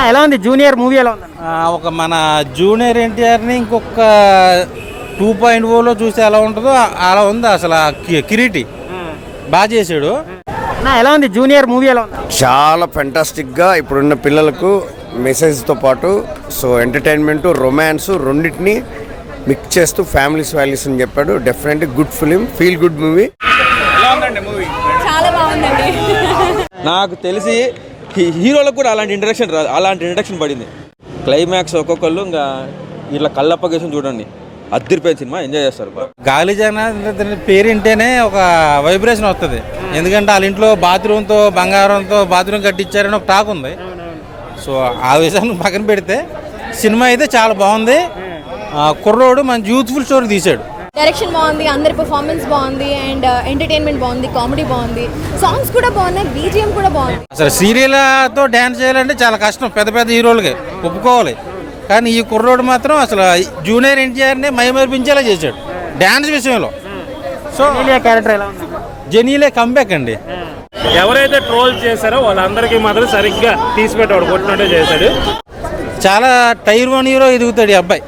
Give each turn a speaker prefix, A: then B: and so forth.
A: ఎలా ఉంది junior movie? ఎలా ఉంది?
B: ఒక మన జూనియర్ ఎన్టీఆర్ని ఇంకొక 2.0లో చూస్తే ఎలా ఉంటుందో అలా ఉంది. అసలు కిరీటి బాగా చేశాడు.
A: ఎలా ఉంది జూనియర్ మూవీ? ఎలా ఉంది?
C: చాలా ఫెంటాస్టిక్గా ఇప్పుడున్న పిల్లలకు మెసేజ్తో పాటు సో ఎంటర్టైన్మెంట్, రొమాన్స్ రెండింటినీ మిక్స్ చేస్తూ ఫ్యామిలీస్ వాల్యూస్ అని చెప్పాడు. Definitely good film, feel good movie.
D: చాలా బాగుందండి.
E: నాకు తెలిసి హీరోలకు కూడా అలాంటి ఇంట్రడక్షన్ పడింది. క్లైమాక్స్ ఒక్కొక్కళ్ళు ఇంకా ఇట్లా కళ్ళప్పగేసి చూడండి, అద్దరిపోయిన సినిమా, ఎంజాయ్ చేస్తారు.
B: గాలి జనార్దన్ పేరు వింటేనే ఒక వైబ్రేషన్ వస్తుంది. ఎందుకంటే వాళ్ళ ఇంట్లో బాత్రూమ్తో బంగారంతో బాత్రూమ్ కట్టించారని ఒక టాక్ ఉంది. సో ఆ విషయాన్ని పక్కన పెడితే సినిమా అయితే చాలా బాగుంది. కుర్రోడు మంచి యూత్ఫుల్ స్టోరీ తీశాడు.
D: డైరెక్షన్ బాగుంది, అందరి పర్ఫార్మెన్స్ బాగుంది, అండ్ ఎంటర్టైన్మెంట్ బాగుంది, కామెడీ బాగుంది, సాంగ్స్ కూడా బాగున్నాయి, బీజిఎం కూడా బాగుంది.
B: అసలు సీరియల్తో డ్యాన్స్ చేయాలంటే చాలా కష్టం, పెద్ద పెద్ద హీరోలకి ఒప్పుకోవాలి. కానీ ఈ కుర్రోడు మాత్రం అసలు జూనియర్ ఎన్టీఆర్ని మైమర్పించేలా చేశాడు డ్యాన్స్ విషయంలో. సో
A: క్యారెక్టర్ ఎలా ఉంది?
B: జెనీలే కంబ్యాక్ అండి.
F: ఎవరైతే ట్రోల్ చేశారో వాళ్ళందరికీ మాత్రం సరిగ్గా తీసి పెట్టాడు, కొట్టినట్టే చేశాడు.
B: చాలా టైర్ 1 హీరో ఎదుగుతాడు ఈ అబ్బాయి.